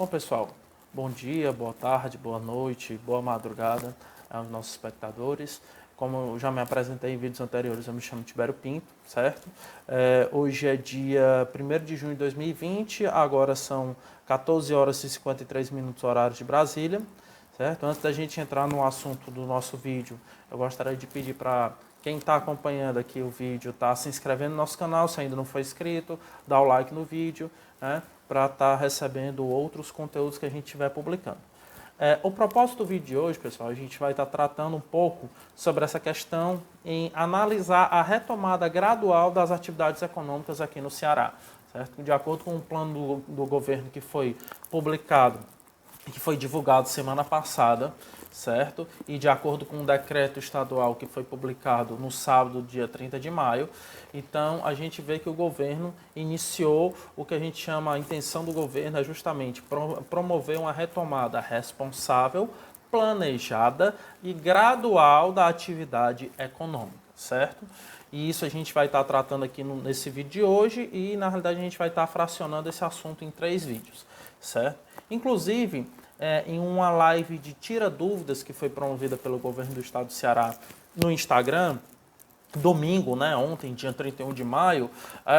Bom, pessoal, bom dia, boa tarde, boa noite, boa madrugada aos nossos espectadores. Como eu já me apresentei em vídeos anteriores, eu me chamo Tibério Pinto, certo? Hoje é dia 1º de junho de 2020, agora são 14 horas e 53 minutos horários de Brasília, certo? Antes da gente entrar no assunto do nosso vídeo, eu gostaria de pedir para quem está acompanhando aqui o vídeo, tá se inscrevendo no nosso canal, se ainda não for inscrito, dá o like no vídeo, né? Para estar recebendo outros conteúdos que a gente estiver publicando. O propósito do vídeo de hoje, pessoal, a gente vai estar tratando um pouco sobre essa questão em analisar a retomada gradual das atividades econômicas aqui no Ceará, certo? De acordo com o plano do governo que foi publicado, que foi divulgado semana passada, certo? E de acordo com um decreto estadual que foi publicado no sábado, dia 30 de maio, então a gente vê que o governo iniciou o que a gente chama, a intenção do governo é justamente promover uma retomada responsável, planejada e gradual da atividade econômica, certo? E isso a gente vai estar tratando aqui nesse vídeo de hoje e, na realidade, a gente vai estar fracionando esse assunto em 3 vídeos, certo? Inclusive, em uma live de Tira Dúvidas que foi promovida pelo governo do estado do Ceará no Instagram, domingo, né, ontem, dia 31 de maio,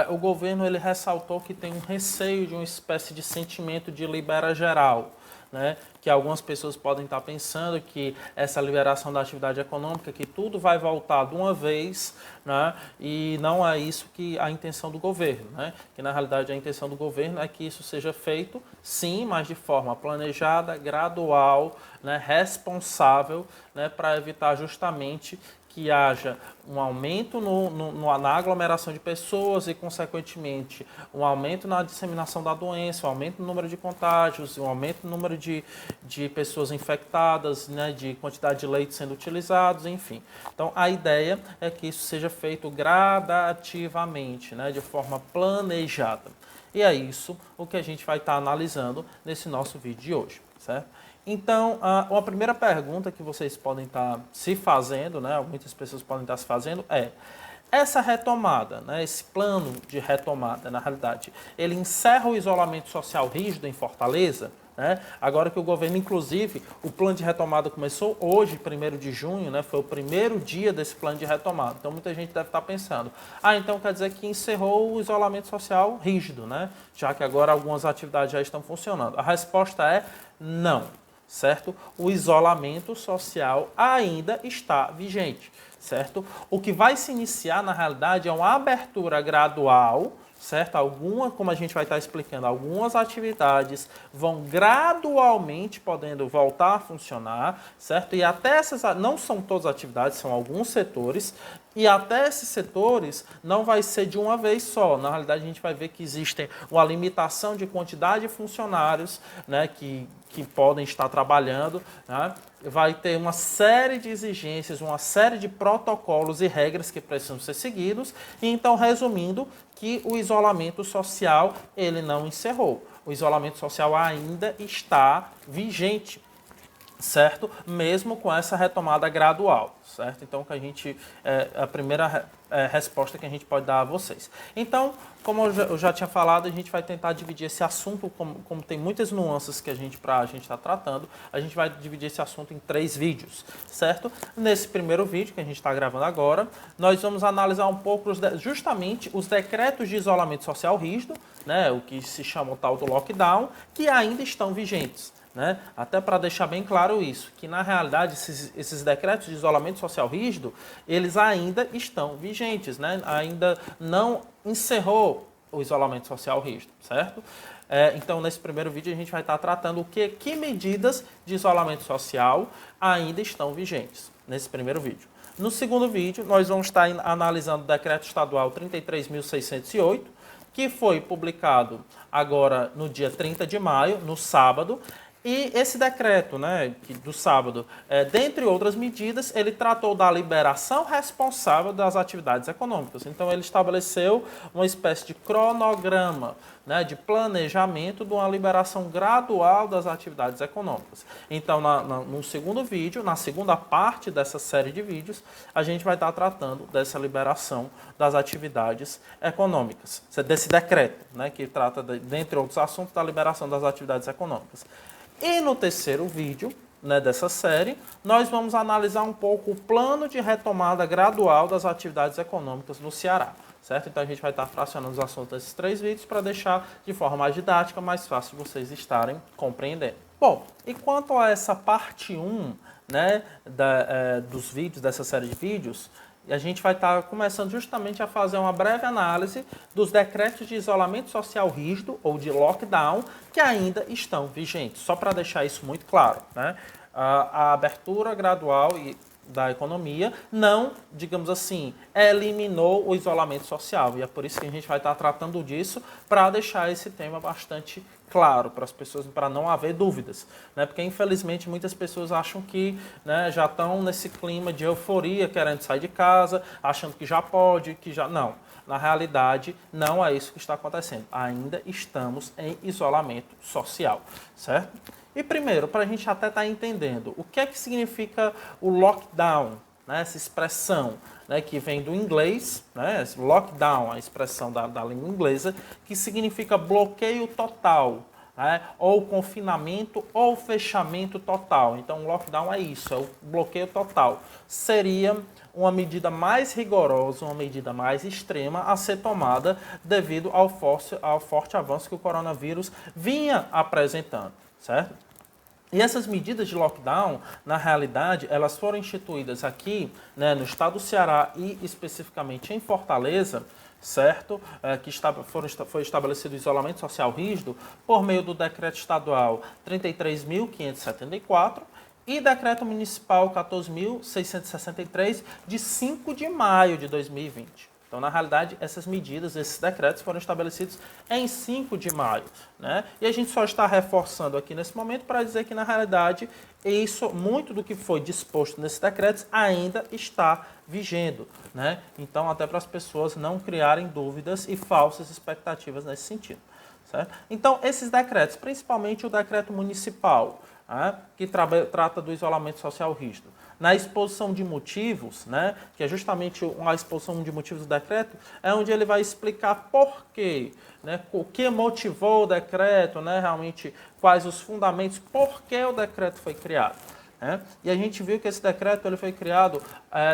o governo ele ressaltou que tem um receio de uma espécie de sentimento de libera geral, né, que algumas pessoas podem estar pensando que essa liberação da atividade econômica, que tudo vai voltar de uma vez, né, e não é isso que a intenção do governo, né, que na realidade a intenção do governo é que isso seja feito, sim, mas de forma planejada, gradual, né, responsável, né, para evitar justamente que haja um aumento na aglomeração de pessoas e, consequentemente, um aumento na disseminação da doença, um aumento no número de contágios, um aumento no número de pessoas infectadas, né, de quantidade de leitos sendo utilizados, enfim. Então, a ideia é que isso seja feito gradativamente, né, de forma planejada. E é isso o que a gente vai estar analisando nesse nosso vídeo de hoje, certo? Então, uma primeira pergunta que vocês podem estar se fazendo, né, muitas pessoas podem estar se fazendo essa retomada, né, esse plano de retomada, na realidade, ele encerra o isolamento social rígido em Fortaleza? Né? Agora que o governo, inclusive, o plano de retomada começou hoje, 1º de junho, né, foi o primeiro dia desse plano de retomada. Então, muita gente deve estar pensando, então quer dizer que encerrou o isolamento social rígido, né? Já que agora algumas atividades já estão funcionando. A resposta é não. Certo? O isolamento social ainda está vigente, certo? O que vai se iniciar, na realidade, é uma abertura gradual, certo? Como a gente vai estar explicando, algumas atividades vão gradualmente podendo voltar a funcionar, certo? E até essas, não são todas as atividades, são alguns setores, e até esses setores não vai ser de uma vez só. Na realidade, a gente vai ver que existe uma limitação de quantidade de funcionários, né, que podem estar trabalhando, né? Vai ter uma série de exigências, uma série de protocolos e regras que precisam ser seguidos. E então, resumindo, que o isolamento social ele não encerrou. O isolamento social ainda está vigente, certo? Mesmo com essa retomada gradual, certo? Então, que a gente a primeira resposta que a gente pode dar a vocês. Então, como eu já tinha falado, a gente vai tentar dividir esse assunto, como tem muitas nuances que a gente está tratando, a gente vai dividir esse assunto em 3 vídeos, certo? Nesse primeiro vídeo que a gente está gravando agora, nós vamos analisar um pouco justamente os decretos de isolamento social rígido, né? O que se chama o tal do lockdown, que ainda estão vigentes. Né? Até para deixar bem claro isso, que na realidade esses decretos de isolamento social rígido, eles ainda estão vigentes, né? Ainda não encerrou o isolamento social rígido, certo? Então, nesse primeiro vídeo a gente vai estar tratando que medidas de isolamento social ainda estão vigentes, nesse primeiro vídeo. No segundo vídeo, nós vamos estar analisando o decreto estadual 33.608, que foi publicado agora no dia 30 de maio, no sábado, E esse decreto, né, do sábado, dentre outras medidas, ele tratou da liberação responsável das atividades econômicas. Então, ele estabeleceu uma espécie de cronograma, né, de planejamento de uma liberação gradual das atividades econômicas. Então, no segundo vídeo, na segunda parte dessa série de vídeos, a gente vai estar tratando dessa liberação das atividades econômicas, desse decreto, né, que trata, dentre outros assuntos, da liberação das atividades econômicas. E no terceiro vídeo, né, dessa série, nós vamos analisar um pouco o plano de retomada gradual das atividades econômicas no Ceará. Certo? Então a gente vai estar fracionando os assuntos desses 3 vídeos para deixar de forma mais didática, mais fácil de vocês estarem compreendendo. Bom, e quanto a essa parte 1, né, dos vídeos, dessa série de vídeos, a gente vai estar começando justamente a fazer uma breve análise dos decretos de isolamento social rígido, ou de lockdown, que ainda estão vigentes. Só para deixar isso muito claro, né? A abertura gradual da economia não, digamos assim, eliminou o isolamento social. E é por isso que a gente vai estar tratando disso, para deixar esse tema bastante claro para as pessoas, para não haver dúvidas, né? Porque infelizmente muitas pessoas acham que, né, já estão nesse clima de euforia, querendo sair de casa, achando que já pode, que já não. Na realidade, não é isso que está acontecendo. Ainda estamos em isolamento social, certo? E primeiro, para a gente até estar entendendo o que é que significa o lockdown, né, essa expressão, né, que vem do inglês, né, lockdown, a expressão da língua inglesa, que significa bloqueio total, né, ou confinamento ou fechamento total. Então, lockdown é isso, é o bloqueio total. Seria uma medida mais rigorosa, uma medida mais extrema a ser tomada devido ao forte avanço que o coronavírus vinha apresentando, certo? E essas medidas de lockdown, na realidade, elas foram instituídas aqui, né, no estado do Ceará e especificamente em Fortaleza, certo? Foi estabelecido o isolamento social rígido por meio do decreto estadual 33.574 e decreto municipal 14.663 de 5 de maio de 2020. Então, na realidade, essas medidas, esses decretos foram estabelecidos em 5 de maio, né? E a gente só está reforçando aqui nesse momento para dizer que, na realidade, muito do que foi disposto nesses decretos ainda está vigendo, né? Então, até para as pessoas não criarem dúvidas e falsas expectativas nesse sentido, certo? Então, esses decretos, principalmente o decreto municipal, né, que trata do isolamento social rígido, na exposição de motivos, né, que é justamente a exposição de motivos do decreto, é onde ele vai explicar por quê, né, o que motivou o decreto, né, realmente quais os fundamentos, por que o decreto foi criado. Né? E a gente viu que esse decreto ele foi criado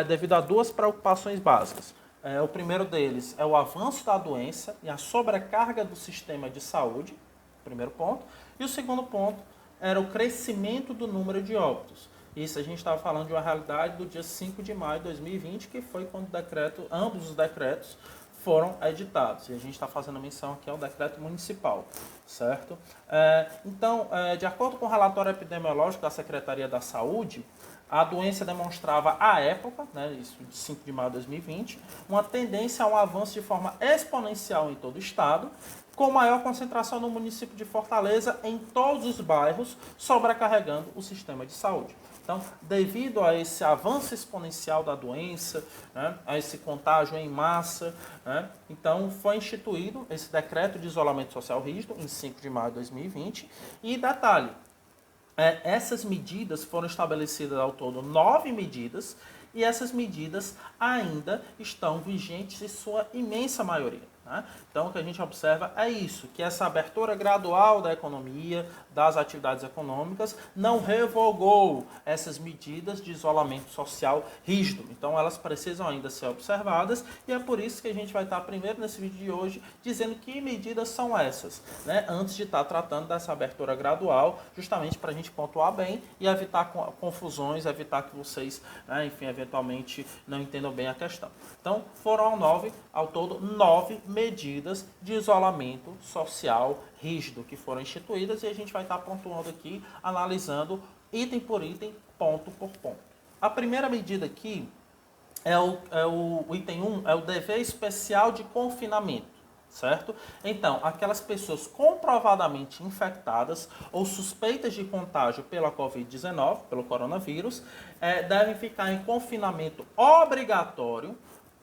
devido a 2 preocupações básicas. O primeiro deles é o avanço da doença e a sobrecarga do sistema de saúde, primeiro ponto. E o segundo ponto era o crescimento do número de óbitos. Isso a gente estava falando de uma realidade do dia 5 de maio de 2020, que foi quando ambos os decretos foram editados. E a gente está fazendo menção aqui ao decreto municipal, certo? Então, de acordo com o relatório epidemiológico da Secretaria da Saúde, a doença demonstrava, à época, né, isso de 5 de maio de 2020, uma tendência a um avanço de forma exponencial em todo o estado, com maior concentração no município de Fortaleza, em todos os bairros, sobrecarregando o sistema de saúde. Então, devido a esse avanço exponencial da doença, né, a esse contágio em massa, né, então foi instituído esse decreto de isolamento social rígido em 5 de maio de 2020. E detalhe, essas medidas foram estabelecidas ao todo 9 medidas, e essas medidas ainda estão vigentes em sua imensa maioria. Né? Então, o que a gente observa é isso, que essa abertura gradual da economia, das atividades econômicas, não revogou essas medidas de isolamento social rígido. Então, elas precisam ainda ser observadas, e é por isso que a gente vai estar primeiro nesse vídeo de hoje dizendo que medidas são essas, né? Antes de estar tratando dessa abertura gradual, justamente para a gente pontuar bem e evitar confusões, evitar que vocês, né, enfim, eventualmente não entendam bem a questão. Então, foram ao todo 9 medidas de isolamento social rígido que foram instituídas, e a gente vai estar pontuando aqui, analisando item por item, ponto por ponto. A primeira medida aqui o item 1, é o dever especial de confinamento, certo? Então, aquelas pessoas com comprovadamente infectadas ou suspeitas de contágio pela Covid-19, pelo coronavírus, devem ficar em confinamento obrigatório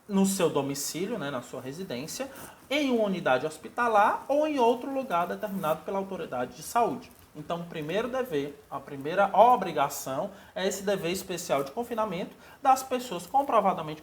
no seu domicílio, né, na sua residência, em uma unidade hospitalar ou em outro lugar determinado pela autoridade de saúde. Então, o primeiro dever, a primeira obrigação é esse dever especial de confinamento das pessoas comprovadamente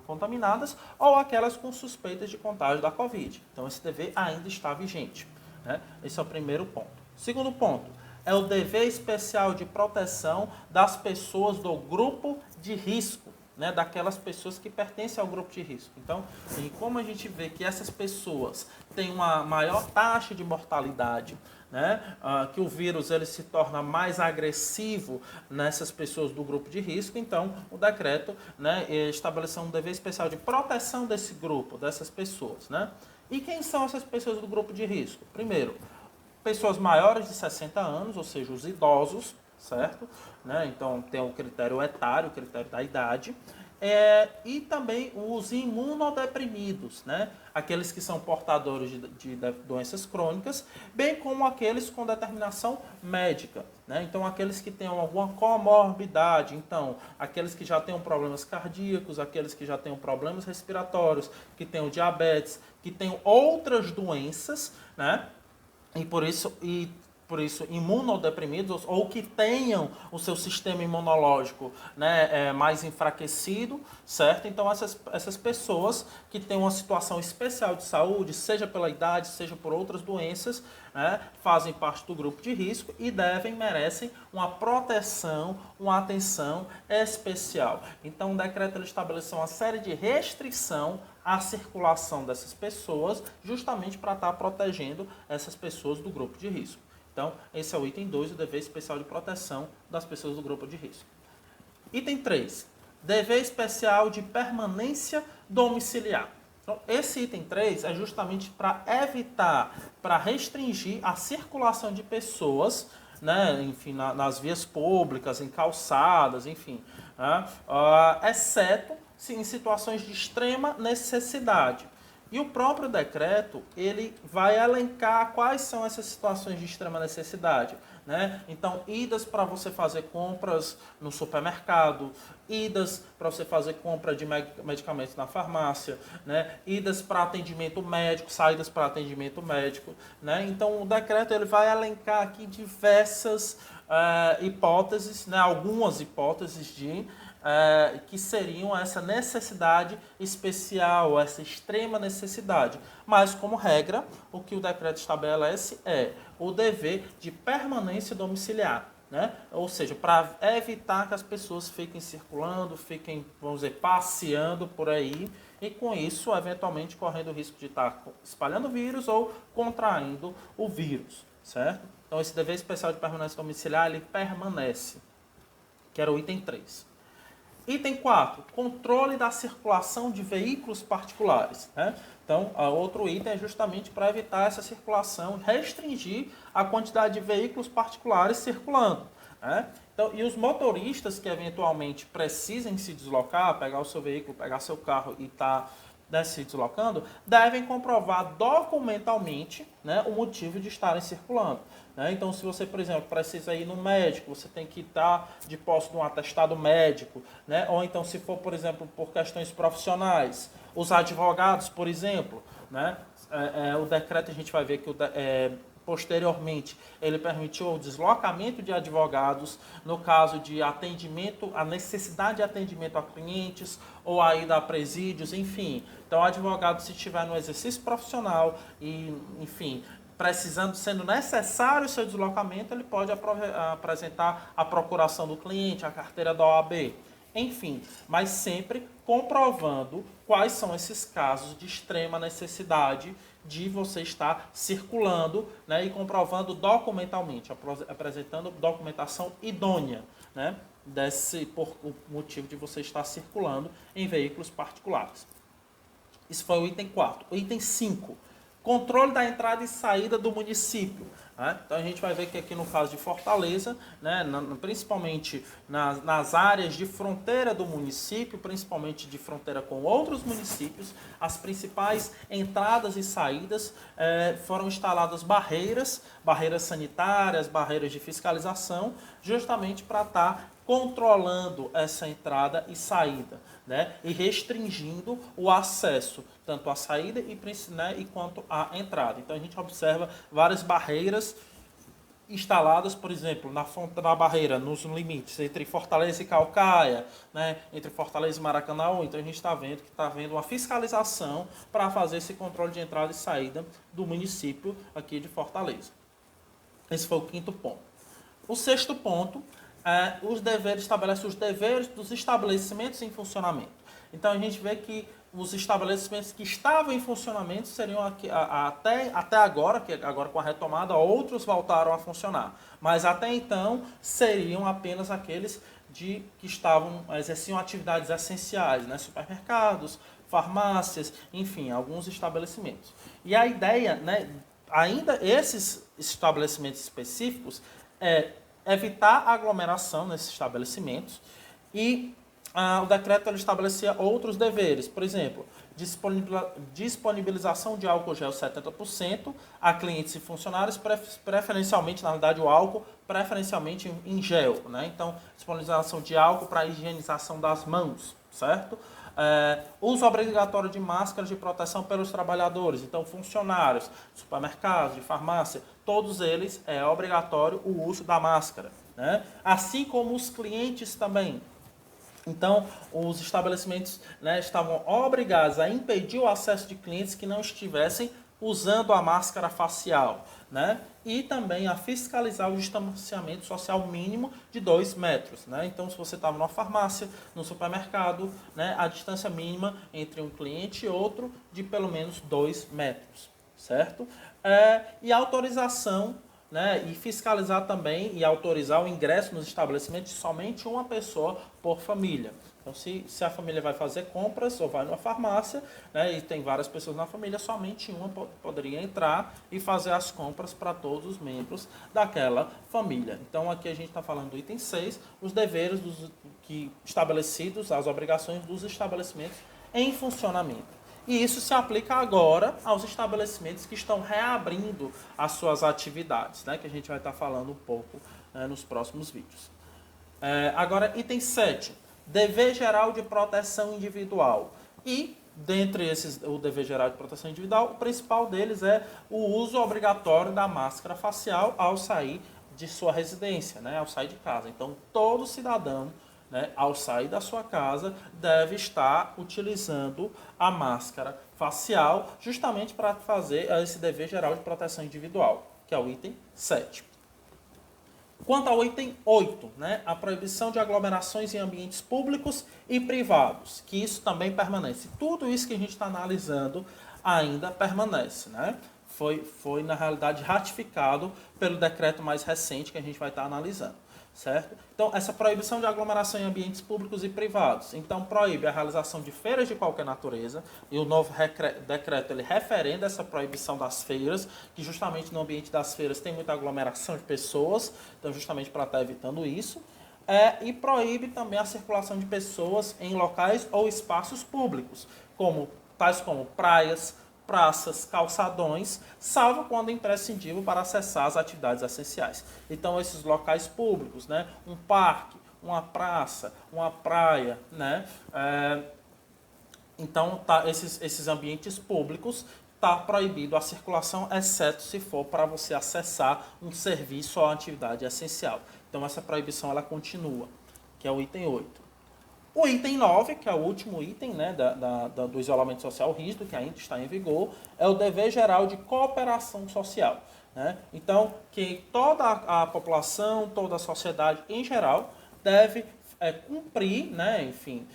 contaminadas ou aquelas com suspeitas de contágio da Covid. Então, esse dever ainda está vigente, né? Esse é o primeiro ponto. Segundo ponto, é o dever especial de proteção das pessoas do grupo de risco, né, daquelas pessoas que pertencem ao grupo de risco. Então, e como a gente vê que essas pessoas têm uma maior taxa de mortalidade, né, que o vírus ele se torna mais agressivo nessas pessoas do grupo de risco, então o decreto, né, estabeleceu um dever especial de proteção desse grupo, dessas pessoas. Né? E quem são essas pessoas do grupo de risco? Primeiro, pessoas maiores de 60 anos, ou seja, os idosos, certo? Né? Então, tem o critério etário, o critério da idade. E também os imunodeprimidos, né? Aqueles que são portadores de doenças crônicas, bem como aqueles com determinação médica. Né? Então, aqueles que têm alguma comorbidade, então, aqueles que já tenham problemas cardíacos, aqueles que já tenham problemas respiratórios, que tenham diabetes, que tenham outras doenças, né? E por isso imunodeprimidos ou que tenham o seu sistema imunológico, né, mais enfraquecido, certo? Então essas pessoas que têm uma situação especial de saúde, seja pela idade, seja por outras doenças, né, fazem parte do grupo de risco e merecem uma proteção, uma atenção especial. Então o decreto ele estabeleceu uma série de restrição à circulação dessas pessoas, justamente para estar protegendo essas pessoas do grupo de risco. Então, esse é o item 2, o dever especial de proteção das pessoas do grupo de risco. Item 3, dever especial de permanência domiciliar. Então, esse item 3 é justamente para evitar, para restringir a circulação de pessoas, né, enfim, nas vias públicas, em calçadas, enfim, né, exceto em situações de extrema necessidade. E o próprio decreto, ele vai elencar quais são essas situações de extrema necessidade. Né? Então, idas para você fazer compras no supermercado, idas para você fazer compra de medicamentos na farmácia, né? Idas para atendimento médico, saídas para atendimento médico. Né? Então, o decreto ele vai elencar aqui diversas hipóteses, né? Algumas hipóteses de que seriam essa necessidade especial, essa extrema necessidade. Mas, como regra, o que o decreto estabelece é o dever de permanência domiciliar. Né? Ou seja, para evitar que as pessoas fiquem circulando, fiquem, vamos dizer, passeando por aí e com isso, eventualmente, correndo o risco de estar espalhando o vírus ou contraindo o vírus. Certo? Então, esse dever especial de permanência domiciliar, ele permanece, que era o item 3. Item 4, controle da circulação de veículos particulares. Né? Então, outro item é justamente para evitar essa circulação, restringir a quantidade de veículos particulares circulando. Né? Então, e os motoristas que eventualmente precisem se deslocar, pegar o seu veículo, pegar seu carro e estar se deslocando, devem comprovar documentalmente, né, o motivo de estarem circulando. Né? Então, se você, por exemplo, precisa ir no médico, você tem que estar de posse de um atestado médico. Né? Ou então, se for, por exemplo, por questões profissionais, os advogados, por exemplo, né? O decreto a gente vai ver que posteriormente, ele permitiu o deslocamento de advogados no caso de atendimento, a necessidade de atendimento a clientes ou a ida a presídios, enfim. Então, o advogado, se estiver no exercício profissional e, enfim, sendo necessário o seu deslocamento, ele pode apresentar a procuração do cliente, a carteira da OAB. Enfim, mas sempre comprovando quais são esses casos de extrema necessidade de você estar circulando, né, e comprovando documentalmente, apresentando documentação idônea, né, por o motivo de você estar circulando em veículos particulares. Isso foi o item 4. O item 5, controle da entrada e saída do município. Né? Então a gente vai ver que aqui no caso de Fortaleza, né, principalmente nas áreas de fronteira do município, principalmente de fronteira com outros municípios, as principais entradas e saídas foram instaladas barreiras sanitárias, barreiras de fiscalização, justamente para estar controlando essa entrada e saída, né? E restringindo o acesso, tanto à saída e quanto à entrada. Então a gente observa várias barreiras instaladas, por exemplo, na barreira, nos limites entre Fortaleza e Caucaia, né? Entre Fortaleza e Maracanã. Então a gente está vendo que está havendo uma fiscalização para fazer esse controle de entrada e saída do município aqui de Fortaleza. Esse foi o quinto ponto. O sexto ponto estabelece os deveres dos estabelecimentos em funcionamento. Então a gente vê que os estabelecimentos que estavam em funcionamento seriam até agora, que agora com a retomada, outros voltaram a funcionar. Mas até então seriam apenas aqueles que exerciam atividades essenciais, né? Supermercados, farmácias, enfim, alguns estabelecimentos. E a ideia, né, ainda esses estabelecimentos específicos evitar aglomeração nesses estabelecimentos e o decreto ele estabelecia outros deveres, por exemplo, disponibilização de álcool gel 70% a clientes e funcionários, preferencialmente, na verdade, o álcool preferencialmente em gel, né? Então, disponibilização de álcool para higienização das mãos, certo? Uso obrigatório de máscaras de proteção pelos trabalhadores, então funcionários, supermercados, de farmácia, todos eles é obrigatório o uso da máscara, né? Assim como os clientes também. Então, os estabelecimentos, né, estavam obrigados a impedir o acesso de clientes que não estivessem usando a máscara facial, né? E também a fiscalizar o distanciamento social mínimo de 2 metros. Né? Então, se você estava numa farmácia, no supermercado, né, a distância mínima entre um cliente e outro de pelo menos 2 metros. Certo? E autorização, né, e fiscalizar também e autorizar o ingresso nos estabelecimentos de somente uma pessoa por família. Então, se a família vai fazer compras ou vai numa farmácia, né, e tem várias pessoas na família, somente uma poderia entrar e fazer as compras para todos os membros daquela família. Então, aqui a gente está falando do item 6, os deveres estabelecidos, as obrigações dos estabelecimentos em funcionamento. E isso se aplica agora aos estabelecimentos que estão reabrindo as suas atividades, né, que a gente vai estar falando um pouco, né, nos próximos vídeos. Agora, item 7. Dever geral de proteção individual. E, dentre o dever geral de proteção individual, o principal deles é o uso obrigatório da máscara facial ao sair de sua residência, né, ao sair de casa. Então, todo cidadão, né, ao sair da sua casa, deve estar utilizando a máscara facial justamente para fazer esse dever geral de proteção individual, que é o item 7. Quanto ao item 8, né, a proibição de aglomerações em ambientes públicos e privados, que isso também permanece. Tudo isso que a gente está analisando ainda permanece, né? Foi, na realidade, ratificado pelo decreto mais recente que a gente vai estar analisando. Certo? Então, essa proibição de aglomeração em ambientes públicos e privados. Então, proíbe a realização de feiras de qualquer natureza. E o novo decreto ele referenda essa proibição das feiras, que justamente no ambiente das feiras tem muita aglomeração de pessoas. Então, justamente para estar evitando isso. E proíbe também a circulação de pessoas em locais ou espaços públicos, tais como praias, praças, calçadões, salvo quando imprescindível para acessar as atividades essenciais. Então, esses locais públicos, né, um parque, uma praça, uma praia, né, então, esses ambientes públicos está proibido a circulação, exceto se for para você acessar um serviço ou atividade essencial. Então, essa proibição ela continua, que é o item 8. O item 9, que é o último item, né, do isolamento social rígido, que ainda está em vigor, é o dever geral de cooperação social. Né? Então, que toda a população, toda a sociedade em geral deve cumprir, né, enfim,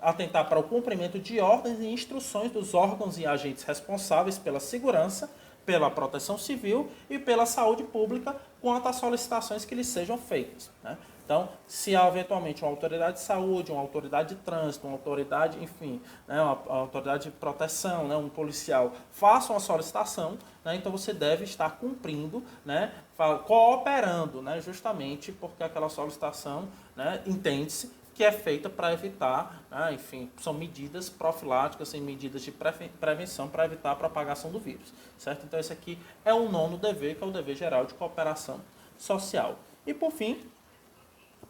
atentar para o cumprimento de ordens e instruções dos órgãos e agentes responsáveis pela segurança, pela proteção civil e pela saúde pública quanto às solicitações que lhes sejam feitas. Né? Então, se há eventualmente uma autoridade de saúde, uma autoridade de trânsito, uma autoridade, enfim, né, uma autoridade de proteção, né, um policial, faça uma solicitação, né, então você deve estar cumprindo, né, cooperando, né, justamente porque aquela solicitação, né, entende-se que é feita para evitar, né, enfim, são medidas profiláticas, são medidas de prevenção para evitar a propagação do vírus, certo? Então esse aqui é o 9º dever, que é o dever geral de cooperação social. E por fim,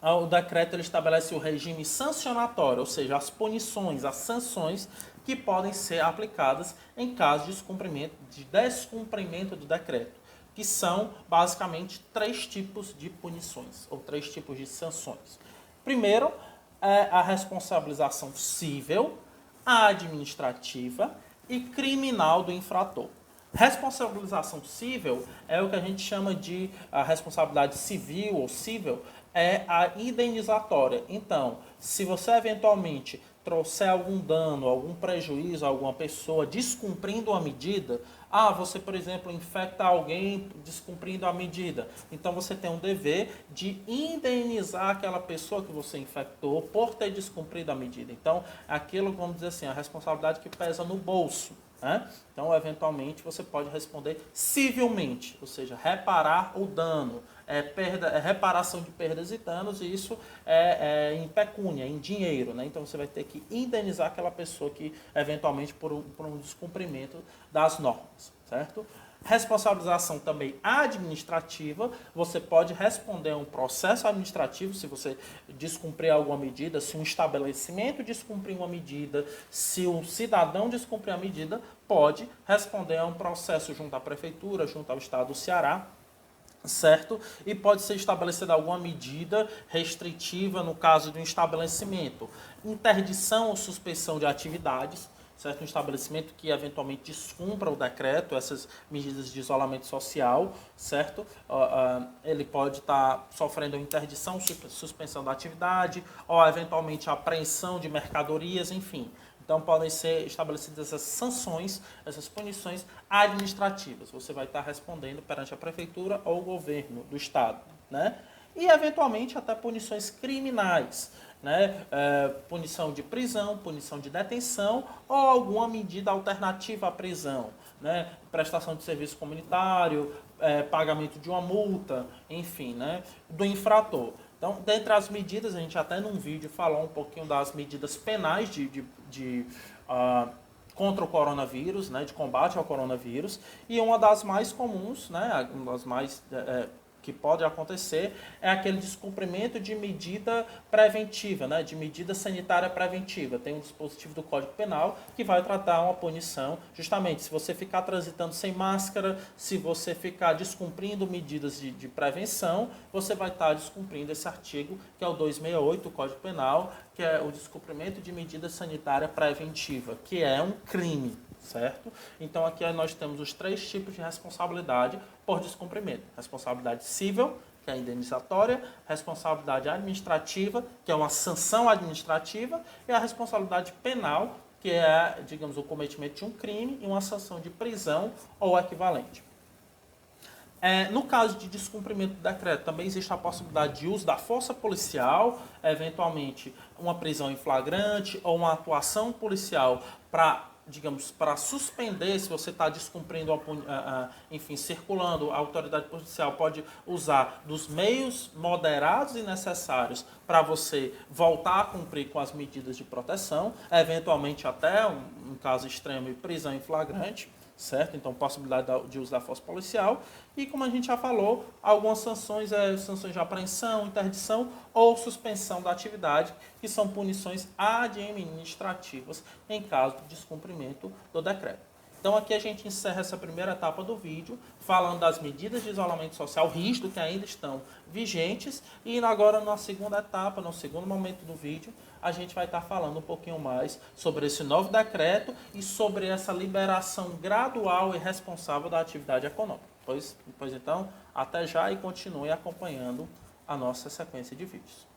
o decreto ele estabelece o regime sancionatório, ou seja, as punições, as sanções que podem ser aplicadas em caso de descumprimento do decreto, que são basicamente 3 tipos de punições, ou 3 tipos de sanções. Primeiro, é a responsabilização civil, a administrativa e criminal do infrator. Responsabilização civil é o que a gente chama de a responsabilidade civil ou cível, é a indenizatória. Então, se você eventualmente trouxer algum dano, algum prejuízo a alguma pessoa descumprindo a medida, você, por exemplo, infecta alguém descumprindo a medida. Então, você tem um dever de indenizar aquela pessoa que você infectou por ter descumprido a medida. Então, aquilo, vamos dizer assim, a responsabilidade que pesa no bolso. Né? Então, eventualmente, você pode responder civilmente, ou seja, reparar o dano, reparação de perdas e danos, e isso em pecúnia, em dinheiro. Né? Então, você vai ter que indenizar aquela pessoa que, eventualmente, por um descumprimento das normas, certo? Responsabilização também administrativa, você pode responder a um processo administrativo se você descumprir alguma medida, se um estabelecimento descumprir uma medida, se um cidadão descumprir a medida, pode responder a um processo junto à prefeitura, junto ao estado do Ceará, certo? E pode ser estabelecida alguma medida restritiva no caso de um estabelecimento, interdição ou suspensão de atividades, certo? Um estabelecimento que eventualmente descumpra o decreto, essas medidas de isolamento social, certo? Ele pode estar sofrendo interdição, suspensão da atividade, ou eventualmente apreensão de mercadorias, enfim. Então podem ser estabelecidas essas sanções, essas punições administrativas. Você vai estar respondendo perante a prefeitura ou o governo do estado, né? E eventualmente até punições criminais, né? Punição de prisão, punição de detenção ou alguma medida alternativa à prisão, né? Prestação de serviço comunitário, pagamento de uma multa, enfim, né? Do infrator. Então, dentre as medidas, a gente até num vídeo falou um pouquinho das medidas penais contra o coronavírus, né? De combate ao coronavírus, e uma das mais comuns, né? Uma das mais que pode acontecer é aquele descumprimento de medida preventiva, né, de medida sanitária preventiva. Tem um dispositivo do Código Penal que vai tratar uma punição, justamente, se você ficar transitando sem máscara, se você ficar descumprindo medidas de prevenção, você vai estar descumprindo esse artigo, que é o 268 do Código Penal, que é o descumprimento de medida sanitária preventiva, que é um crime. Certo? Então aqui nós temos os 3 tipos de responsabilidade por descumprimento. Responsabilidade civil, que é a indenizatória, responsabilidade administrativa, que é uma sanção administrativa, e a responsabilidade penal, que é, digamos, o cometimento de um crime e uma sanção de prisão ou equivalente. No caso de descumprimento do decreto, também existe a possibilidade de uso da força policial, eventualmente uma prisão em flagrante ou uma atuação policial para suspender, se você está descumprindo, enfim, circulando, a autoridade policial pode usar dos meios moderados e necessários para você voltar a cumprir com as medidas de proteção, eventualmente até, um caso extremo, prisão em flagrante, certo? Então, possibilidade de uso da força policial. E, como a gente já falou, algumas sanções, sanções de apreensão, interdição ou suspensão da atividade, que são punições administrativas em caso de descumprimento do decreto. Então, aqui a gente encerra essa primeira etapa do vídeo, falando das medidas de isolamento social rígido que ainda estão vigentes. E agora, na segunda etapa, no segundo momento do vídeo, a gente vai estar falando um pouquinho mais sobre esse novo decreto e sobre essa liberação gradual e responsável da atividade econômica. Pois então, até já e continue acompanhando a nossa sequência de vídeos.